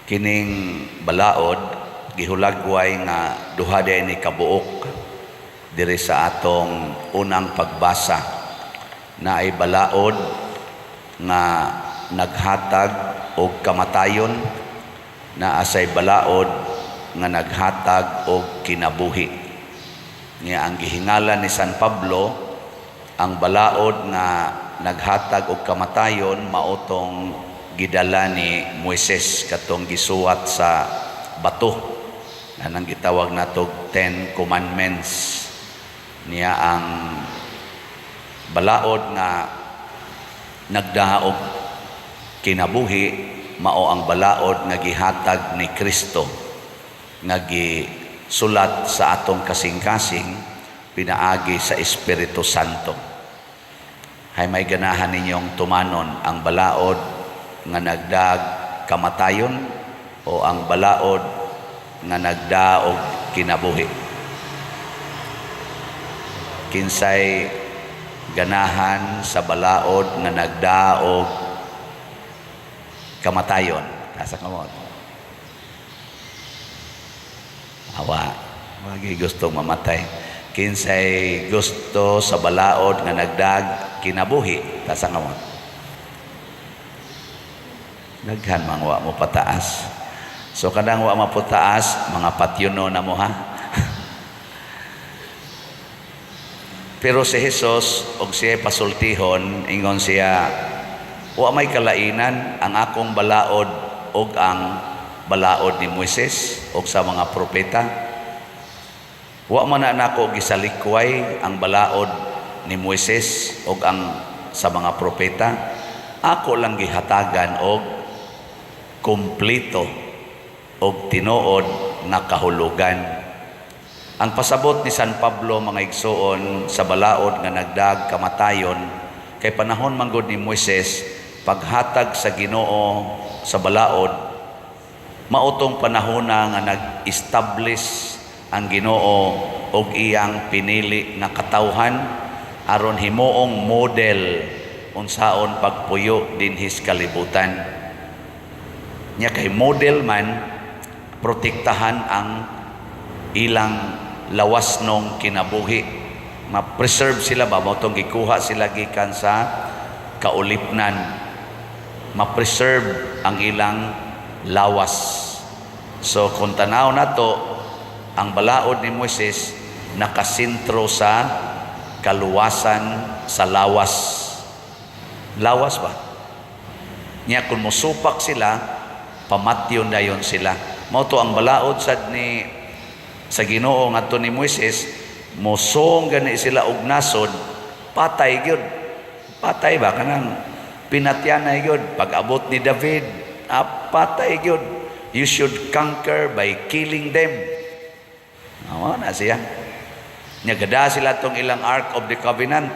Kining balaod gihulagway nga duha day ni kabuok diri sa atong unang pagbasa na ay balaod nga naghatag og kamatayon, na asay balaod nga naghatag og kinabuhi. Nga ang gihingalan ni San Pablo, ang balaod nga naghatag og kamatayon maotong gidala ni Moises katong gisuwat sa bato na nang gitawag natog 10 Commandments. Niya ang balaod nga nagdaog kinabuhi mao ang balaod nga gihatag ni Kristo nga gisulat sa atong kasing-kasing pinaagi sa Espiritu Santo. Hay may ganahan ninyong tumanon ang balaod nga nagdaag kamatayon o ang balaod nga nagdaog kinabuhi. Kinsay ganahan sa balaod nga nagdaog kamatayon? Asa kamot? Awa, wagi gustong mamatay. Kinsay gusto sa balaod nga nagdaag kinabuhi? Asa kamot? Daghan mang wa mo pataas. So kadang wa mo pataas, mga patyuno na mo ha. Pero si Jesus og siya pasultihon, ingon siya, wa may kalainan ang akong balaod og ang balaod ni Moises og sa mga propeta. Wa man na nako gisalikway ang balaod ni Moises og ang sa mga propeta. Ako lang gihatagan og kumplito og tinuod na kahulugan. Ang pasabot ni San Pablo, mga igsoon, sa balaod nga nagdaag kamatayon kay panahon manggod ni Moises, paghatag sa Ginoo sa balaod mautong panahona nga nag-establish ang Ginoo og iyang pinili nga katawhan aron himuong model unsaon pagpuyo dinhis kalibutan. Nya kay model man, protektahan ang ilang lawas nung kinabuhi. Ma-preserve sila ba? Mautong gikuha sila gikan sa kaulipnan. Ma-preserve ang ilang lawas. So kung tanaw na to, ang balaod ni Moises nakasintro sa kaluwasan sa lawas. Lawas ba? Nya kung musupak sila, pamatyon dayon sila. Mao to ang balaod sad ni sa Ginoo ngadto ni Moises, mosong gani sila og nasod, patay gyud. Patay ba kanang pinatyan na gyud pag-abot ni David, patay gyud. You should conquer by killing them. Awa na siya. Nyagada sila tong ilang Ark of the Covenant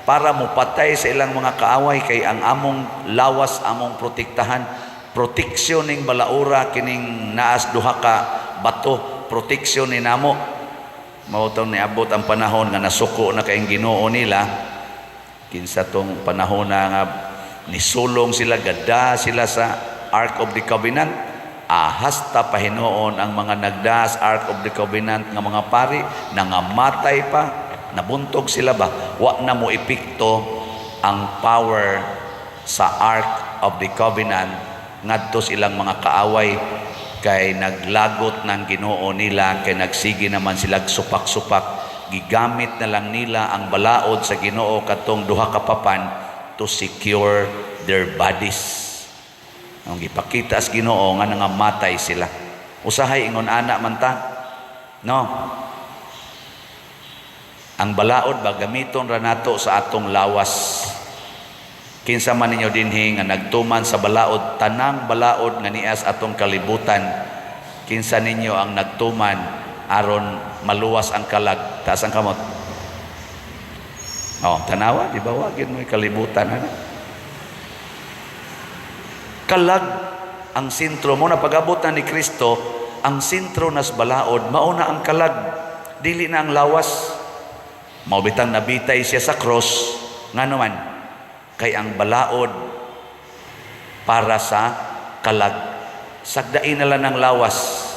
para mupatay sa ilang mga kaaway kay ang among lawas among protektahan. Proteksyon ning balaura kining naas duha ka bato, proteksyon ni namo. Mao tong niabot ang panahon nga nasuko na kay Ginoo nila. Kinsa tong panahon na nga nisulong sila, gada sila sa Ark of the Covenant. Hasta pahinuon ang mga nagdaas Ark of the Covenant nga mga pari, nangamatay pa, nabuntog sila ba? Wa na mo epekto ang power sa Ark of the Covenant ngadto silang mga kaaway kay naglagot ng Ginoo nila, kay nagsigi naman sila supak-supak. Gigamit na lang nila ang balaod sa Ginoo katong duha ka papan to secure their bodies. Ang gipakita sa Ginoo nga nangamatay sila. Usahay ingon ana man ta. No. Ang balaod ba gamiton ra nato sa atong lawas. Kinsa man ninyo dinhi nga nagtuman sa balaod, tanang balaod nga nias atong kalibutan, kinsa ninyo ang nagtuman aron maluwas ang kalag? Taas ang kamot. Tanawa, di ba wagin mo kalibutan ana? Kalag ang sentro mo na pag-abot na ni Kristo, ang sentro nas balaod mauna ang kalag, dili na ang lawas. Maubitang nabitay siya sa cross ngano man kay ang balaod para sa kalag. sagdain na lang ng lawas.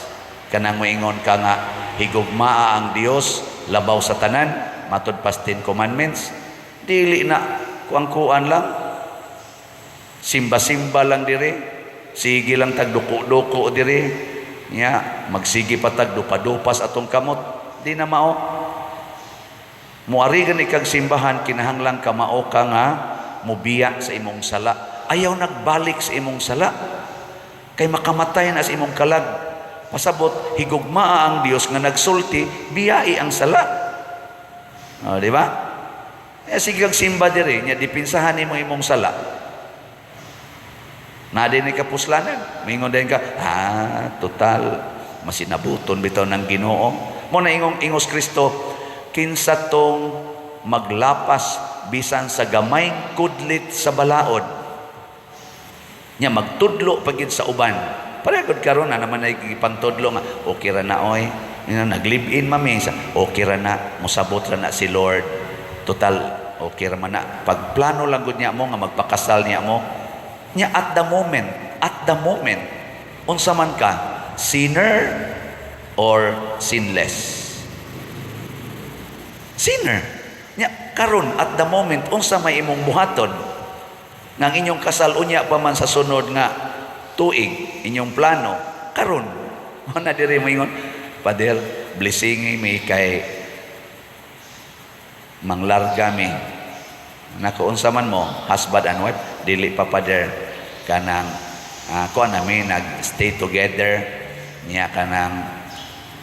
Kanang moingon ka nga, higugmaa ang Dios, labaw sa tanan, matod pas 10 commandments. Dili na, kuang-kuan lang. Simba-simba lang dire. Sige lang tagduko-duko dire. Nya, magsige pa tagdupa-dupas atong kamot. Di na mao. Muari gani kag simbahan, kinahanglang ka mao ka nga, mubiya sa imong sala. Ayaw nagbalik sa imong sala. Kay makamatay na sa imong kalag. Pasabot, higugmaa ang Dios nga nagsulti, biyai ang sala. O, di ba? Sige kag simba diri, nya dipinsahan nimo imong sala. Na din ni kapuslanan. Mingon din ka, total, masinabuton bitaw ng Ginoo. Mo na ingos Kristo, kinsa tong maglapas bisan sa gamay kudlit sa balaod. Nya magtudlo pagid sa uban. Pareha karon na naman ay ipangtudlo nga, okay ra na oy. Nag-live-in mami, okay ra na, musabot ra na si Lord. Total, okay ra man na. Pagplano lang gud niya mo nga magpakasal niya mo. Nya at the moment, unsa man ka, sinner or sinless? Sinner. Nya karon at the moment, unsa may imong buhaton nang inyong kasal unya pa man sa sunod nga tuig inyong plano karon mo na diri mo ingon, Pader, blessing mi kay manglarga mi nako unsa man mo husband and wife, dili pa Pader kanang kuan nami nag stay together niya kanang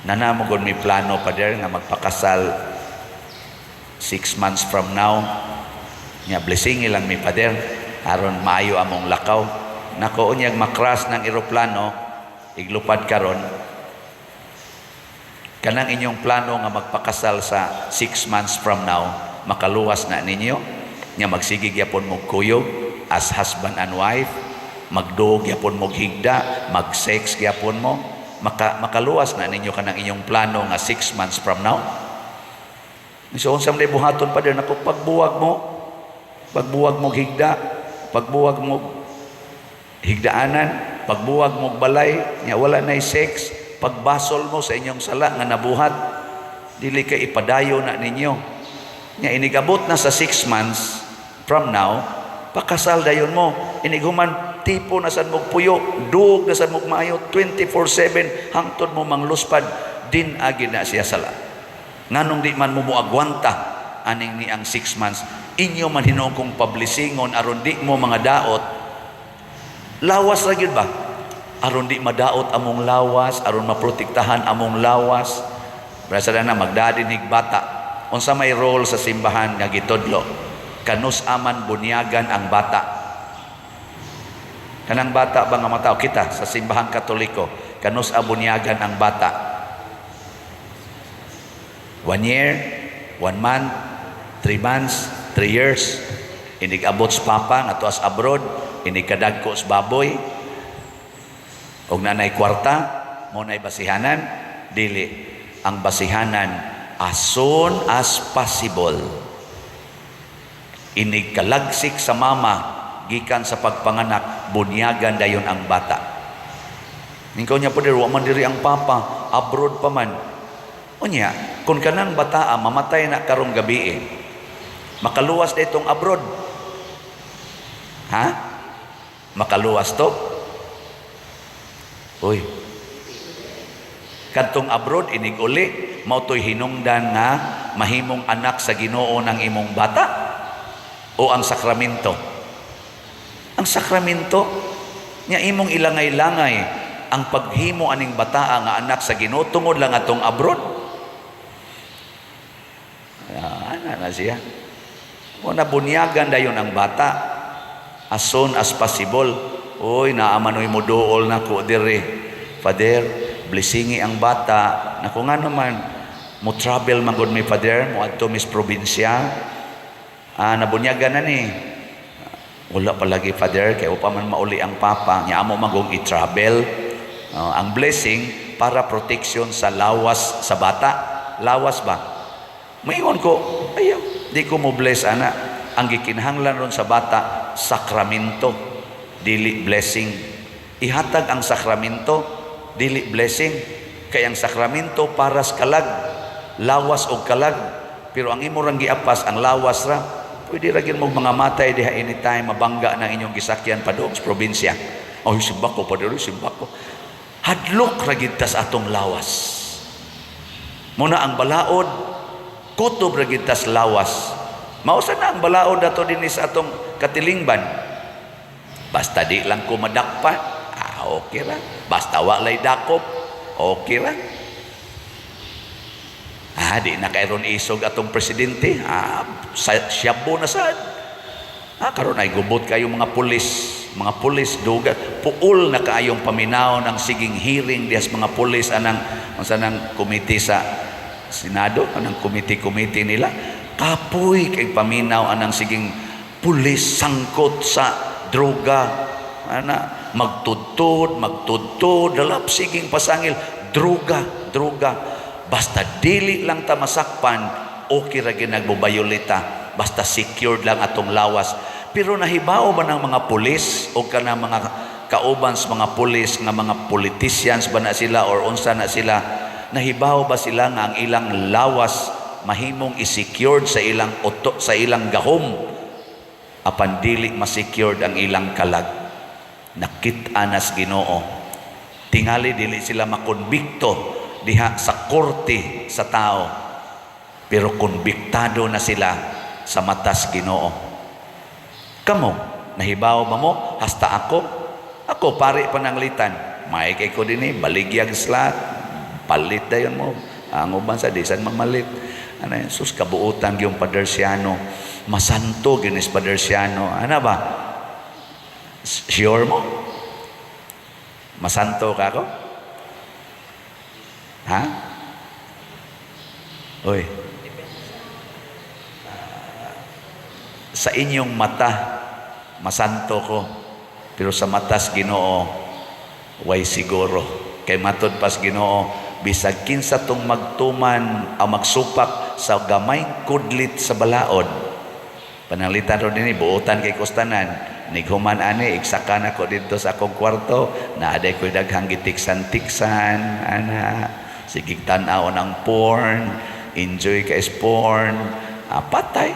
nanamugod mi plano Pader nga magpakasal 6 months from now niya blessing lang mi Pader aron maayo among lakaw. Nako unyag makras ng eroplano iglupad karon kanang inyong plano nga magpakasal sa 6 months from now makaluwas na ninyo nya magsige gyapon mo kuyog as husband and wife, magduog gyapon mo higda, mag-sex gyapon mo, makaluwas na ninyo kanang inyong plano nga 6 months from now. So unsam day buhaton pa din nako pagbuwag mo higda, pagbuwag mo higdaanan, pagbuwag mo balay, nya wala na'y sex, pagbasol mo sa inyong sala nga nabuhat, dili ka ipadayo na ninyo. Nya inigabot na sa 6 months from now, pakasal dayon mo. Iniguman, tipo na sad mog puyo, duog na sad mog maayo, 24/7, hangtod mo mangluspad, din agi na siya sala. Nganong di man mo muagwanta, aning ni ang 6 months, inyo man hinuong kong pablisingon, aron di mo mga daot, lawas ra gyud ba? Aron di madaot among lawas, aron maprotektahan among lawas. Brasa na magdadinig bata. Unsa may role sa simbahan nga gitudlo? Kanus aman bunyagan ang bata. Kanang bata ba nga matao kita sa simbahan Katoliko, kanus abunyagan ang bata. 1 year, 1 month, 3 months, 3 years. Inig-abot sa papa nga tuas abroad, inikadagko sa baboy og nanay kwarta mo nay basihanan, dili ang basihanan as soon as possible. Inigkalagsik sa mama gikan sa pagpanganak, bunyagan dayon ang bata. Ningkaw niya po wa man diri ang papa, abroad pa man. Unya, kung kanang bataa mamatay na karong gabi makaluwas na itong abroad. Ha? Makaluwas to? Uy. Kadtong abroad inig uli, mao toy hinungdan nga mahimong anak sa Ginoo ng imong bata o ang sakramento. Ang sakramento nya imong ilangay-langay ang paghimo aning bataa nga anak sa Ginoo tungod lang atong abroad. Ana na siya. Muna bunyagan dayon ang bata as soon as possible. Uy, naamanoy mo dool na ko dire. Father, blessingi ang bata. Naku nga naman, mo travel magod mi Father, mo adto mis probinsya. Nabunyagan na ni. Wala pa lagi Father, kaya upa man mauli ang papa. Nya amo magong i-travel. Ang blessing para protection sa lawas sa bata. Lawas ba? Maingon ko, ayaw, di ko mo bless ana. Ang gikinahanglan ron sa bata, sakramento, dili blessing. Ihatag ang sakramento, dili blessing. Kay ang sakramento para sa kalag, lawas o kalag. Pero ang imo rang giapas, ang lawas ra, pwede ra gyud mo mga matay diha anytime, mabangga ng inyong gisakyan pa doon sa probinsya. Oh, simbak ko pa doon, simbak ko. Hadlok ra gyud tas atong lawas. Muna ang balaod, kutob ra gyud tas lawas. Mausa na ang balaod ato dinhi sa atong katilingban. Basta di lang ko madakpan, okay ra. Basta walay dakop, okay ra. Di na kayron isog atong presidente. Siyabo na sad. Karon ay gubot kayo mga pulis duga. Puol na kaayong paminaw ng siging hearing diyas mga pulis anang komite sa Senado, anang komite nila. Kapoy kay paminaw anang siging pulis sangkot sa droga. Magtudtod, dalap siging pasangil, droga. Basta dili lang ta masakpan, okay ra gyud nagbobayolita. Basta secured lang atong lawas. Pero nahibaw ba ng mga pulis o kana mga kauban sa mga pulis nga mga politicians ba na sila or unsa na sila, nahibaw ba sila nga ang ilang lawas mahimong i-secured sa ilang gahom apan dili ma-secured ang ilang kalag? Nakit-a nas Ginoo. Tingali dili sila makonbikto diha sa korte sa tao, pero konbiktado na sila sa matas Ginoo. Kamo, nahibaw ba mo? Hasta ako pare pananglitan, may kay ko din baligyag slat, palit dayon mo, ang uban sa disan mamalit. Sus, kabuutan yung Padersiano, masanto ginis Padersiano. Ba? Sure mo? Masanto ka ko? Ha? Oy. Sa inyong mata, masanto ko. Pero sa matas Ginoo, way siguro. Kay matod pas Ginoo, bisag kinsa tong magtuman o magsupak sa gamay kudlit sa balaod. Pananglitan ro dinhi, buotan kay kustanan. Nighuman ani, iksakan ako dito sa akong kwarto, naaday ko'y daghang gitiksan-tiksan, sigig tanaw ng porn, enjoy ka is porn, patay.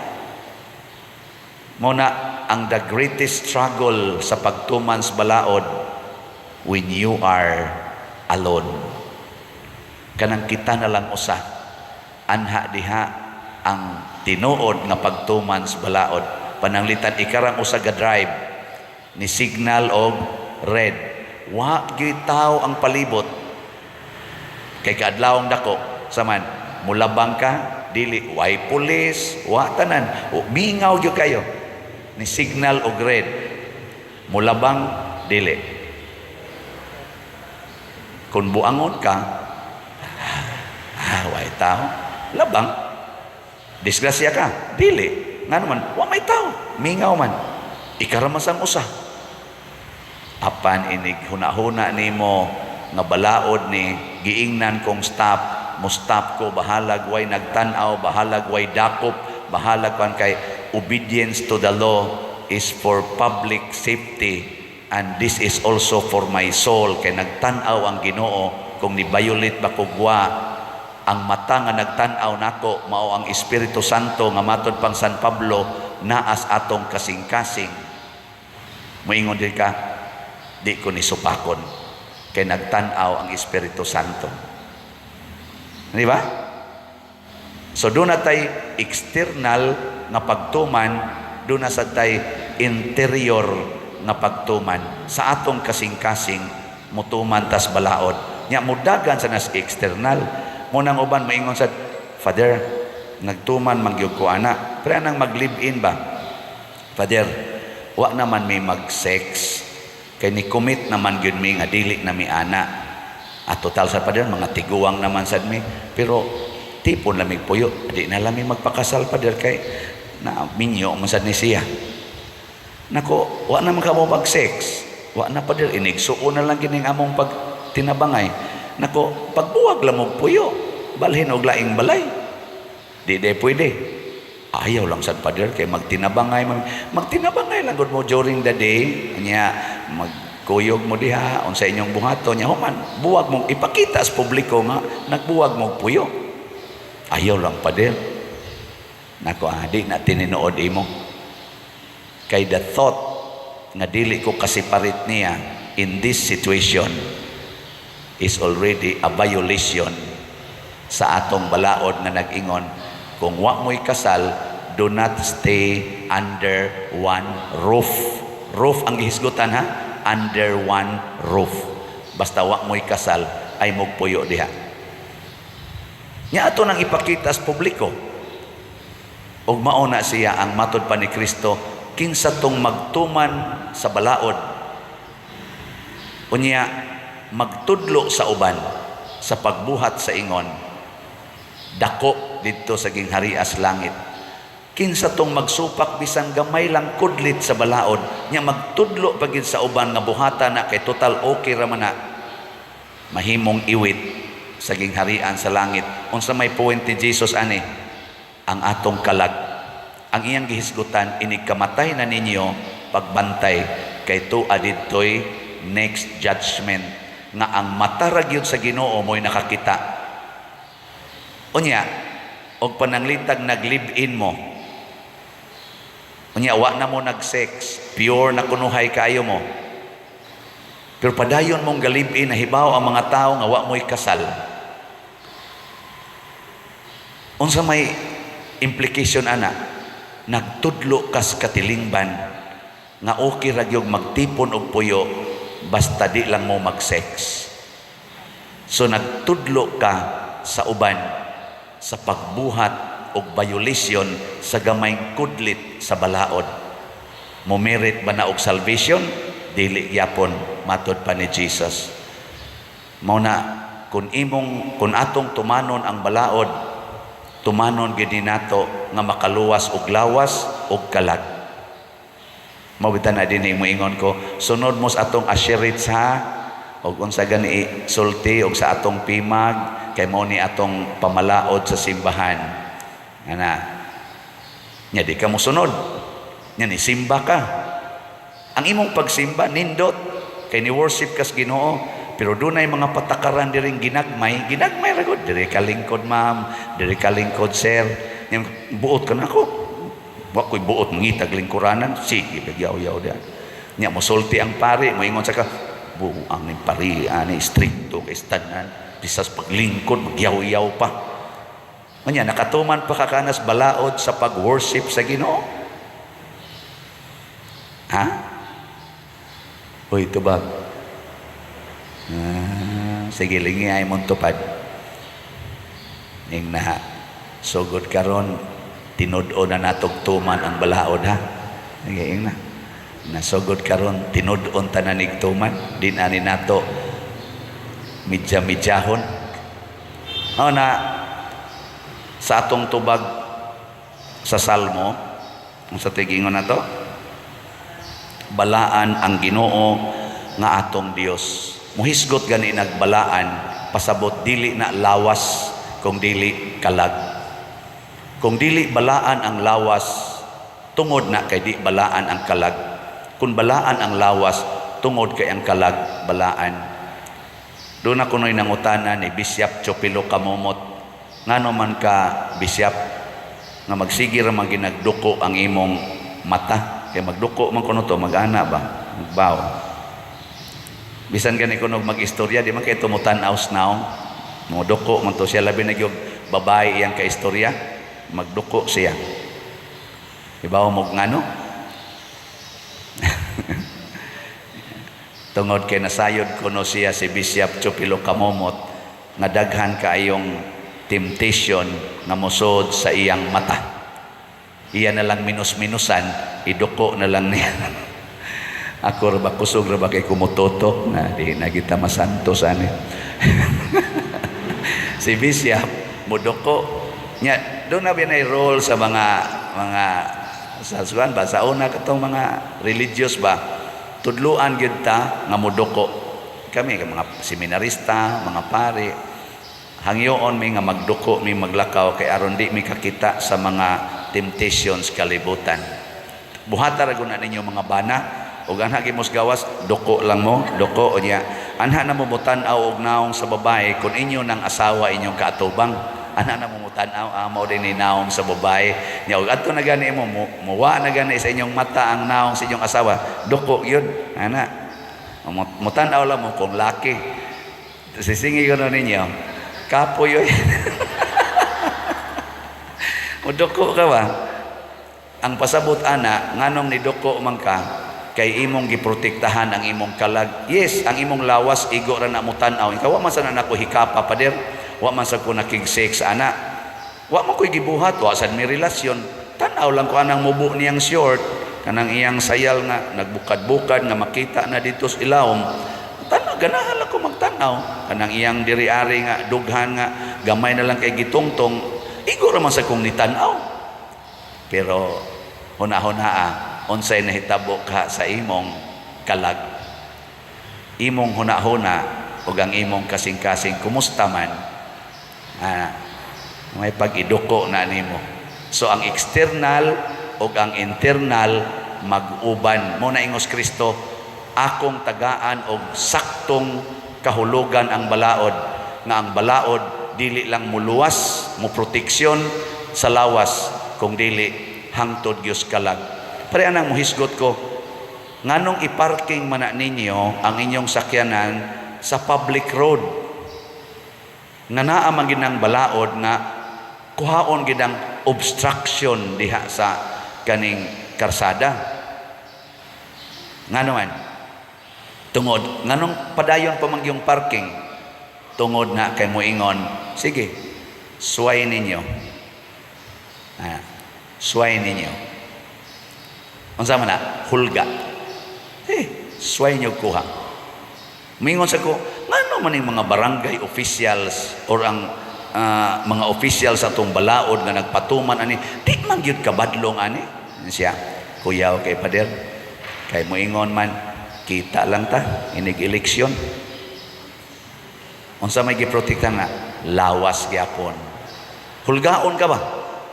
Muna, ang the greatest struggle sa pagtuman sa balaod, when you are alone. Kanang kita na lang usa, anha diha ang tinuod nga pagtuman sa balaod. Pananglitan ikarang usa ga drive ni signal og red, wa gyud tawo ang palibot. Kay kaadlawong dako saman mulabang ka, dili way pulis, wa tanan, mingaw gyud kayo ni signal og red, mulabang dili. Kung buangon ka, way tao, labang, disgrasya ka, dili. Nga naman, wa may tao, mingaw man, ikaramasang usa. Apan inig huna-huna nimo nga balaod ni giingnan kong stop, mo stop ko, bahalag way nagtanaw, bahalag way dakop, bahalag kan kay obedience to the law is for public safety, and this is also for my soul. Kay nagtanaw ang Ginoo kung ni-violate ba kugwa. Ang mata nga nagtanaw nako mao ang Espiritu Santo nga matod pang San Pablo naas atong kasing-kasing. Moingon di ka, di ko ni supakon kay nagtanaw ang Espiritu Santo. Di ba? So doon na tay external nga pagtuman, doon na sa tay interior nga pagtuman. Sa atong kasing-kasing mutuman tas balaod. Nya mudagan sa nas external. Munang uban maingon sa Father, nagtuman magyug ko ana, pero nang mag-live-in ba? Father, wa naman may mag-sex. Kay ni commit naman gyud mi nga dili na mi ana. At total sa Father, mga tiguang naman sad mi, pero tipon lamig puyo, di na lamig magpakasal Father kay na minyo man sad ni siya. Nako, wa naman ka mo mag-sex. Wa na Father, inigsuon na lang kining among pag tinabangay. Nako, pagbuwag lamog puyo, balhin og laing balay. Di pwede. Ayaw lang sad Father kay magtinabangay lang gud mo during the day. Nya kuyog mo diha unsa inyong buhaton nya human buwag mong ipakita sa publiko nga nagbuwag mo puyo. Ayaw lang pader. Nako di na tininood imo. Kay the thought nga dili ko kasiparit niya in this situation is already a violation sa atong balaod nga nag-ingon kung wa mo'y kasal, do not stay under one roof. Roof ang gihisgutan ha, under one roof. Basta wa mo'y kasal ay mogpuyo diha. Nya ato nang ipakita sa publiko. Og mauna siya ang matod pa ni Kristo kinsa tong magtuman sa balaod. Unya magtudlo sa uban sa pagbuhat sa ingon. Dako dito sa gingharias langit. Kinsa tong magsupak bisan gamay lang kudlit sa balaod nya magtudlo pagid sa uban nga buhatan na kay total okay ra man na mahimong iwit sa gingharian sa langit. Unsa may point ni Jesus ani? Ang atong kalag. Ang iyang gihisgutan inig kamatay na ninyo pagbantay kay tuad didtoy next judgment nga ang mata ra gyud sa Ginoo mo'y nakakita. Unya og pananglitag nag-live-in mo. Unya wa na mo nag-sex, pure na kunuhay kayo mo. Pero padayon mong galib-in na hibaw ang mga tao nga wa mo'y kasal. Unsa may implication ana? Nagtudlo kas katilingban nga okay ra gyud magtipon og puyo basta di lang mo mag-sex. So nagtudlo ka sa uban sa pagbuhat og violation sa gamay kudlit sa balaod. Mo merit ba na og salvation? Dili gyapon matod pa ni Jesus. Mao na kun atong tumanon ang balaod, tumanon gid nato nga makaluwas og lawas og kalag. Mabitan na din mo ingon ko, sunod mo sa atong asheritz ha, og unsa gani sulti og sa atong pimag kay mao ni atong pamalaod sa simbahan. Ana. Nya di ka mo sunod. Nya ni simba ka. Ang imong pagsimba nindot kay ni worship kas Ginoo, pero dunay mga patakaran diring ginagmay ra gud diri ka lingkod ma'am, diri ka lingkod sir. Nya buot ka na ako. Wa ko'y buot mangitag lingkuranan, sige bigyaw-yaw diyan. Nya mo sulti ang pari, mo ingon sa ka, buang ni pari ani stricto kay stanan, bisas paglingkod magyaw-yaw pa. Nya nakatuman pa ka kanas balaod sa pag-worship sa Ginoo. Ha? Hoy tubag. Sige lingi ay mong tupad. Ning na sugod karon tinud-o na natugtuman ang balaod ha. Sige na. Nasugod karon tinud-on tanan igtuman din ani nato midya-midyahon. Na sa atong tubag sa Salmo, ang sa tigingon na to, balaan ang Ginoo nga atong Dios. Muhisgot gani nagbalaan, pasabot dili na lawas kung dili kalag. Kung dili balaan ang lawas, tungod na kay di balaan ang kalag. Kung balaan ang lawas, tungod kay ang kalag balaan. Doon ako no'y nangutana ni Bishop Chopilo Kamomot, ngano man ka Bishop nga magsigir man ginagduko ang imong mata. Kaya magduko man kuno to, mag-ana ba? Magbaw. Bisan gani kuno mag-istorya, di man kay tumutan-aws now. Muduko man to siya, labi na yung babae iyang kaistorya, magduko siya. Ibaw mo ngano? Tungod kay nasayod kuno siya si Bishop Chopilo Kamomot nga daghan kaayong temptation nga mosod sa iyang mata. Iya na lang minus-minusan, iduko na lang niya. Ako ra ba kusog ra ba kay kumutoto na di na kita masantos ani. Si Bishop muduko nya do na binay role sa mga sa suwan ba sa una katong mga religious ba tudluan gyud ta nga muduko. Kami mga seminarista, mga pari hangyoon mi nga magduko mi maglakaw kay aron di mi kakita sa mga temptations kalibutan. Buhata ra gud na ninyo mga bana ug anha gimos gawas doko lang mo, doko niya. Anha na mo mutan-aw og naong sa babae kun inyo nang asawa inyong kaatubang. Anha na mo mutan-aw mao din ni naong sa babae. Nya ug adto na gani mo muwa na gani sa inyong mata ang naong sa inyong asawa, doko yun. Ana. Mutan-aw lang mo kung laki. Sisingi ko na ninyo. Kapoy yun. Mudoko ka ba? Ang pasabot ana, nganong ni doko man ka, kay imong giprotektahan ang imong kalag. Yes, ang imong lawas, igo ra na mo tan-aw. Ikaw, wa man sa na ko hikapa, pader. Wa man sa ko nakig-sex, ana. Wa man ko'y gibuhat, wa sad may relasyon. Tan-aw lang ko anang mubo niyang short, kanang iyang sayal nga, nagbukad-bukad, nga makita na dito sa ilawom. Tan-aw, ganahan lang ko magtan-aw. Kanang iyang diri-ari nga, dughan nga, gamay na lang kay gitungtong. Igo ra man sa kong nitan-aw. Pero huna-hunaa, unsay nahitabo ka sa imong kalag. Imong huna-huna ug ang imong kasing-kasing kumusta man. May pag-iduko na nimo. So ang external ug ang internal mag-uban. Mo na ingos Kristo, akong tagaan og saktong kahulugan ang balaod, nga ang balaod dili lang muluwas, mo proteksyon sa lawas, kung dili hangtod gyud kalag. Pare anang muhisgot ko, nganong iparking man na ninyo ang inyong sakyanan sa public road? Nga naa man ginang balaod nga kuhaon gidang obstruction diha sa kaning karsada. Ngano man? Tungod, nganong padayon pa man yung parking? Tungod na kay moingon, sige, suway ninyo. Suway ninyo. Unsa man na? Hulga. Suway nyo kuha. Moingon sa ko, ngano man yung mga barangay officials or ang mga officials sa itong balaod nga nagpatuman ani, di man gyud kabadlong ani. Siya, kuyaw kay pader. Kay moingon man, kita lang ta, inig eleksyon. Unsa may giprotekta nga lawas gyapon. Hulgaon ka ba?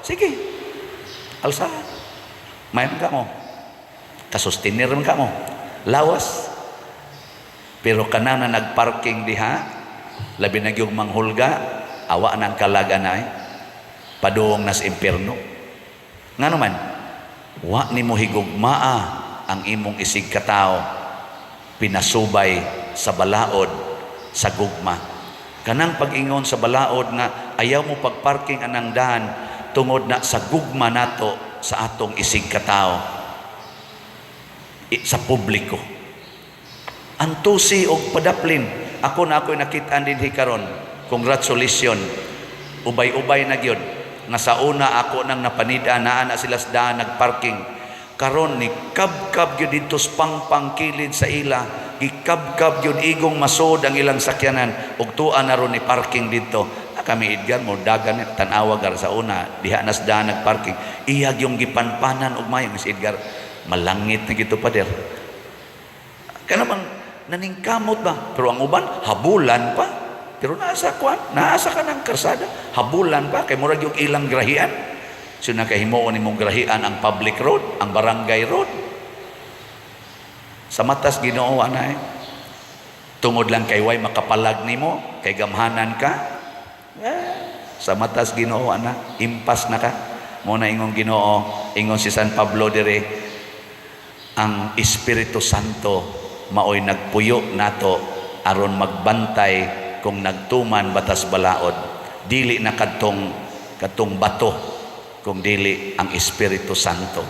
Sige. Alsa. Mayon ka mo. Kasustinir man ka mo. Lawas. Pero kana na nagparking diha, labi na gyud manghulga, awa nang kalaganay, padung nas impierno. Ngano man? Wa nimo higugmaa ang imong isig katao pinasubay sa balaod sa gugma. Kanang pag-ingon sa balaod nga ayaw mo pagparking anang daan tungod na sa gugma nato sa atong isig katao sa publiko. Antusi og padaplin. Ako na ako'y nakitaan din hikaron. Congratulations. Ubay-ubay na gyud. Nga sa una ako nang napanida na sila sa daan nagparking. Karon ni kab-kab gyud dito pangpang kilid sa ila. Gikab-kab yun igong masod ang ilang sakyanan ug tuan na ron ni parking dito. Kami Edgar mo dagan tanawa gar sa una diha nas daan nagparking, iyag yung gipanpanan og mayo si Edgar, malangit na gito pader. Kana man naningkamot ba, pero ang uban habulan pa. Pero naasa ka ng karsada, habulan pa kay murag yung ilang grahian. So nakahimuon nimong grahian ang public road, ang barangay road. Sa matas Ginoo anay, tungod lang kay way makapalag nimo, kay gamhanan ka. Sa matas Ginoo ana, impas na ka. Mo na ingon Ginoo, ingon si San Pablo dire, ang Espiritu Santo maoy nagpuyo nato aron magbantay kung nagtuman batas balaod. Dili na kadtong bato, kung dili ang Espiritu Santo.